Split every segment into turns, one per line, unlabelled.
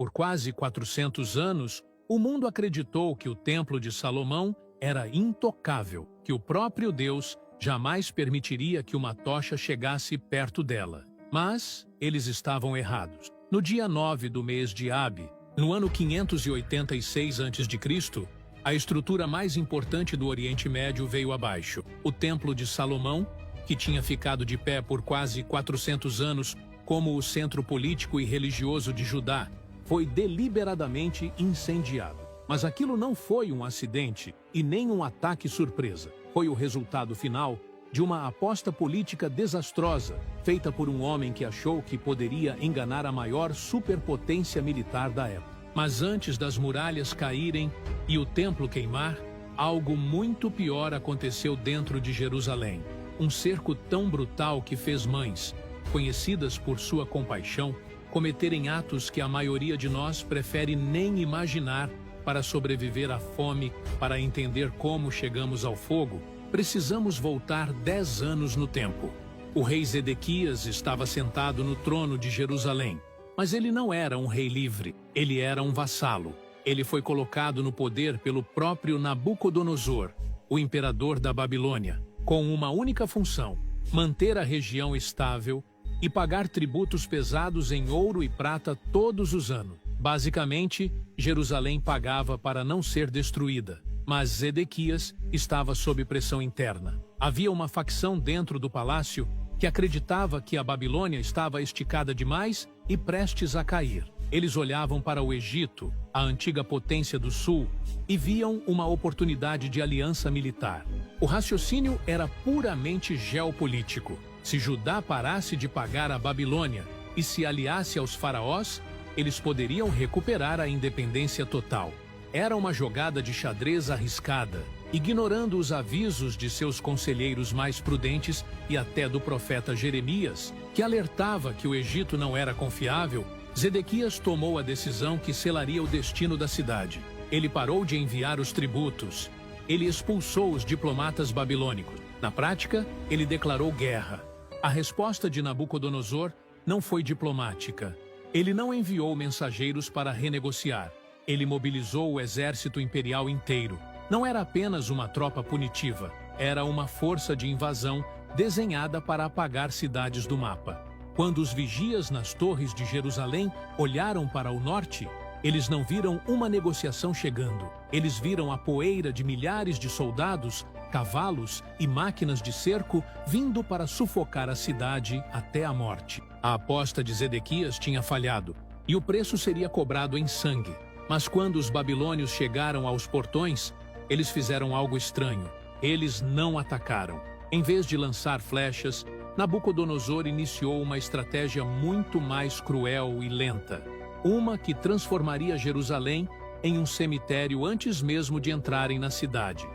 Por quase 400 anos, o mundo acreditou que o Templo de Salomão era intocável, que o próprio Deus jamais permitiria que uma tocha chegasse perto dela. Mas eles estavam errados. No dia 9 do mês de Abi, no ano 586 a.C., a estrutura mais importante do Oriente Médio veio abaixo. O Templo de Salomão, que tinha ficado de pé por quase 400 anos como o centro político e religioso de Judá, foi deliberadamente incendiado. Mas aquilo não foi um acidente e nem um ataque surpresa. Foi o resultado final de uma aposta política desastrosa, feita por um homem que achou que poderia enganar a maior superpotência militar da época. Mas antes das muralhas caírem e o templo queimar, algo muito pior aconteceu dentro de Jerusalém. Um cerco tão brutal que fez mães, conhecidas por sua compaixão, cometerem atos que a maioria de nós prefere nem imaginar. Para sobreviver à fome, para entender como chegamos ao fogo, precisamos voltar 10 anos no tempo. O rei Zedequias estava sentado no trono de Jerusalém, mas ele não era um rei livre, ele era um vassalo. Ele foi colocado no poder pelo próprio Nabucodonosor, o imperador da Babilônia, com uma única função: manter a região estável e pagar tributos pesados em ouro e prata todos os anos. Basicamente, Jerusalém pagava para não ser destruída, mas Zedequias estava sob pressão interna. Havia uma facção dentro do palácio que acreditava que a Babilônia estava esticada demais e prestes a cair. Eles olhavam para o Egito, a antiga potência do sul, e viam uma oportunidade de aliança militar. O raciocínio era puramente geopolítico. Se Judá parasse de pagar a Babilônia e se aliasse aos faraós, eles poderiam recuperar a independência total. Era uma jogada de xadrez arriscada, ignorando os avisos de seus conselheiros mais prudentes e até do profeta Jeremias, que alertava que o Egito não era confiável. Zedequias tomou a decisão que selaria o destino da cidade. Ele parou de enviar os tributos. Ele expulsou os diplomatas babilônicos. Na prática, ele declarou guerra. A resposta de Nabucodonosor não foi diplomática. Ele não enviou mensageiros para renegociar. Ele mobilizou o exército imperial inteiro. Não era apenas uma tropa punitiva, era uma força de invasão desenhada para apagar cidades do mapa. Quando os vigias nas torres de Jerusalém olharam para o norte, eles não viram uma negociação chegando. Eles viram a poeira de milhares de soldados, cavalos e máquinas de cerco vindo para sufocar a cidade até a morte. A aposta de Zedequias tinha falhado, e o preço seria cobrado em sangue. Mas quando os babilônios chegaram aos portões, eles fizeram algo estranho. Eles não atacaram. Em vez de lançar flechas, Nabucodonosor iniciou uma estratégia muito mais cruel e lenta. Uma que transformaria Jerusalém em um cemitério antes mesmo de entrarem na cidade.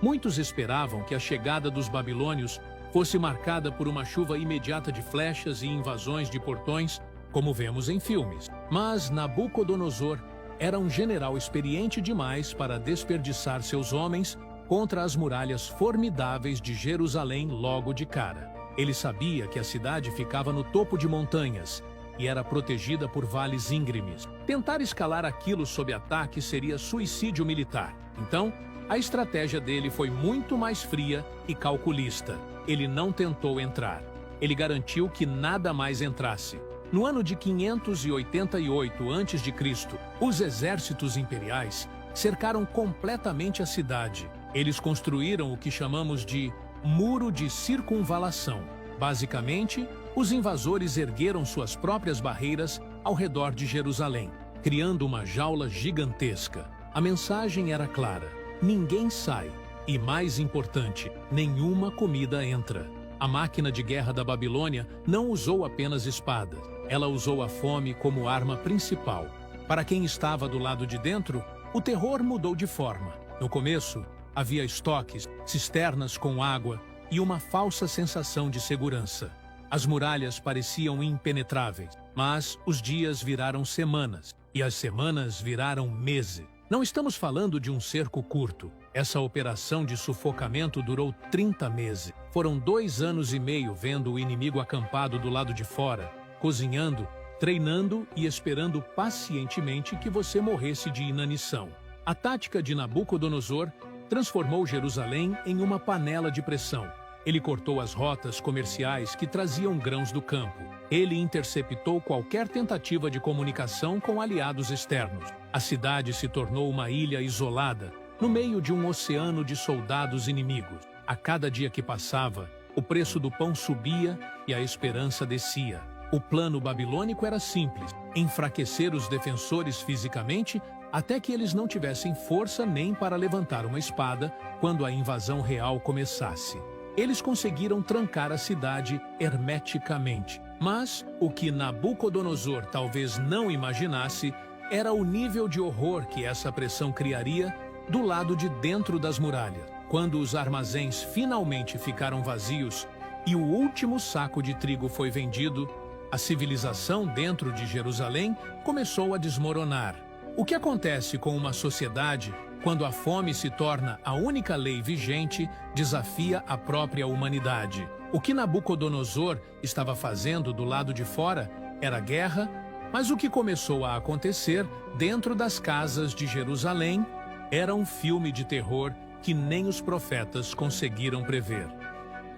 Muitos esperavam que a chegada dos babilônios fosse marcada por uma chuva imediata de flechas e invasões de portões, como vemos em filmes. Mas Nabucodonosor era um general experiente demais para desperdiçar seus homens contra as muralhas formidáveis de Jerusalém logo de cara. Ele sabia que a cidade ficava no topo de montanhas e era protegida por vales íngremes. Tentar escalar aquilo sob ataque seria suicídio militar. Então, a estratégia dele foi muito mais fria e calculista. Ele não tentou entrar. Ele garantiu que nada mais entrasse. No ano de 588 a.C., os exércitos imperiais cercaram completamente a cidade. Eles construíram o que chamamos de Muro de Circunvalação. Basicamente, os invasores ergueram suas próprias barreiras ao redor de Jerusalém, criando uma jaula gigantesca. A mensagem era clara: ninguém sai. E mais importante, nenhuma comida entra. A máquina de guerra da Babilônia não usou apenas espadas. Ela usou a fome como arma principal. Para quem estava do lado de dentro, o terror mudou de forma. No começo, havia estoques, cisternas com água e uma falsa sensação de segurança. As muralhas pareciam impenetráveis, mas os dias viraram semanas e as semanas viraram meses. Não estamos falando de um cerco curto. Essa operação de sufocamento durou 30 meses. Foram 2 anos e meio vendo o inimigo acampado do lado de fora, cozinhando treinando e esperando pacientemente que você morresse de inanição. A tática de Nabucodonosor transformou Jerusalém em uma panela de pressão. Ele cortou as rotas comerciais que traziam grãos do campo. Ele interceptou qualquer tentativa de comunicação com aliados externos. A cidade se tornou uma ilha isolada, no meio de um oceano de soldados inimigos. A cada dia que passava, o preço do pão subia e a esperança descia. O plano babilônico era simples: enfraquecer os defensores fisicamente até que eles não tivessem força nem para levantar uma espada quando a invasão real começasse. Eles conseguiram trancar a cidade hermeticamente. Mas o que Nabucodonosor talvez não imaginasse era o nível de horror que essa pressão criaria do lado de dentro das muralhas. Quando os armazéns finalmente ficaram vazios e o último saco de trigo foi vendido, a civilização dentro de Jerusalém começou a desmoronar. O que acontece com uma sociedade quando a fome se torna a única lei vigente, desafia a própria humanidade? O que Nabucodonosor estava fazendo do lado de fora era guerra, mas o que começou a acontecer dentro das casas de Jerusalém era um filme de terror que nem os profetas conseguiram prever.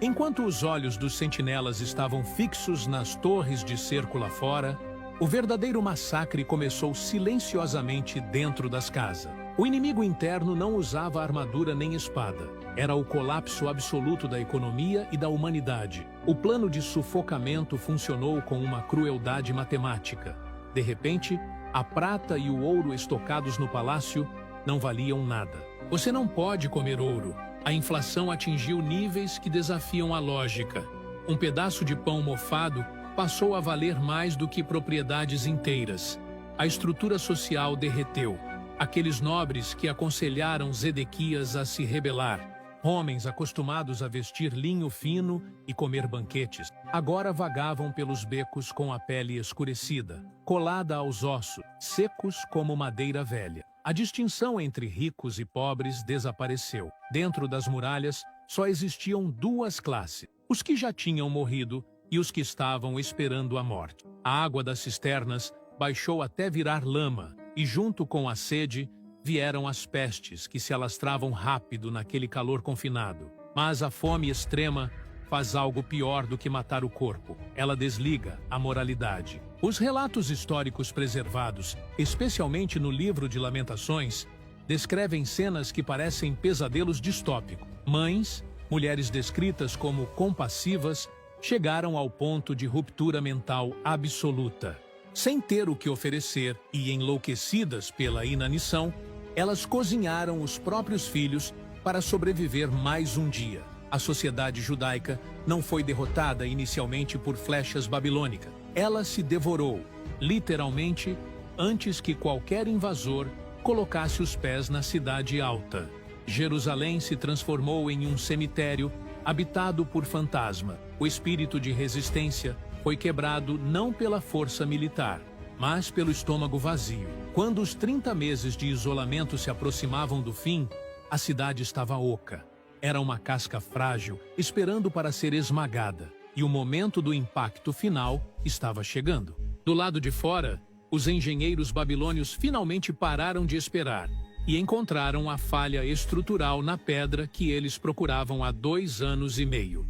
Enquanto os olhos dos sentinelas estavam fixos nas torres de cerco lá fora, o verdadeiro massacre começou silenciosamente dentro das casas. O inimigo interno não usava armadura nem espada. Era o colapso absoluto da economia e da humanidade. O plano de sufocamento funcionou com uma crueldade matemática. De repente, a prata e o ouro estocados no palácio não valiam nada. Você não pode comer ouro. A inflação atingiu níveis que desafiam a lógica. Um pedaço de pão mofado passou a valer mais do que propriedades inteiras. A estrutura social derreteu. Aqueles nobres que aconselharam Zedequias a se rebelar, homens acostumados a vestir linho fino e comer banquetes, agora vagavam pelos becos com a pele escurecida, colada aos ossos, secos como madeira velha. A distinção entre ricos e pobres desapareceu. Dentro das muralhas só existiam duas classes: os que já tinham morrido e os que estavam esperando a morte. A água das cisternas baixou até virar lama, e junto com a sede vieram as pestes que se alastravam rápido naquele calor confinado. Mas a fome extrema faz algo pior do que matar o corpo. Ela desliga a moralidade. Os relatos históricos preservados, especialmente no livro de Lamentações, descrevem cenas que parecem pesadelos distópicos. Mães, mulheres descritas como compassivas, chegaram ao ponto de ruptura mental absoluta. Sem ter o que oferecer e enlouquecidas pela inanição, elas cozinharam os próprios filhos para sobreviver mais um dia. A sociedade judaica não foi derrotada inicialmente por flechas babilônicas. Ela se devorou, literalmente, antes que qualquer invasor colocasse os pés na cidade alta. Jerusalém se transformou em um cemitério habitado por fantasma. O espírito de resistência foi quebrado não pela força militar, mas pelo estômago vazio. Quando os 30 meses de isolamento se aproximavam do fim, a cidade estava oca. Era uma casca frágil, esperando para ser esmagada, e o momento do impacto final estava chegando. Do lado de fora, os engenheiros babilônios finalmente pararam de esperar e encontraram a falha estrutural na pedra que eles procuravam há 2 anos e meio.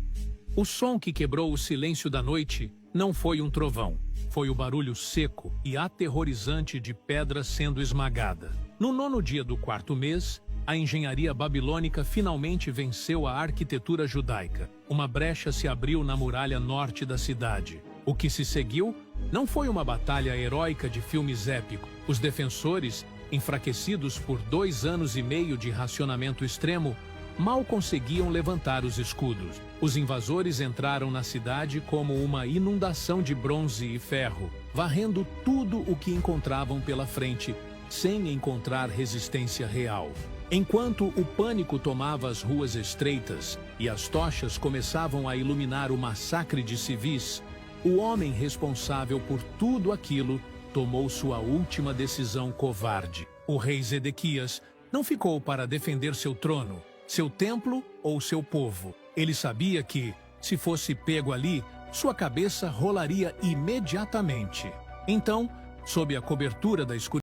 O som que quebrou o silêncio da noite não foi um trovão, foi o barulho seco e aterrorizante de pedra sendo esmagada. No 9º dia do 4º mês, a engenharia babilônica finalmente venceu a arquitetura judaica. Uma brecha se abriu na muralha norte da cidade. O que se seguiu não foi uma batalha heróica de filmes épicos. Os defensores, enfraquecidos por 2 anos e meio de racionamento extremo, mal conseguiam levantar os escudos. Os invasores entraram na cidade como uma inundação de bronze e ferro, varrendo tudo o que encontravam pela frente, sem encontrar resistência real. Enquanto o pânico tomava as ruas estreitas e as tochas começavam a iluminar o massacre de civis, o homem responsável por tudo aquilo tomou sua última decisão covarde. O rei Zedequias não ficou para defender seu trono, seu templo ou seu povo. Ele sabia que, se fosse pego ali, sua cabeça rolaria imediatamente. Então, sob a cobertura da escuridão,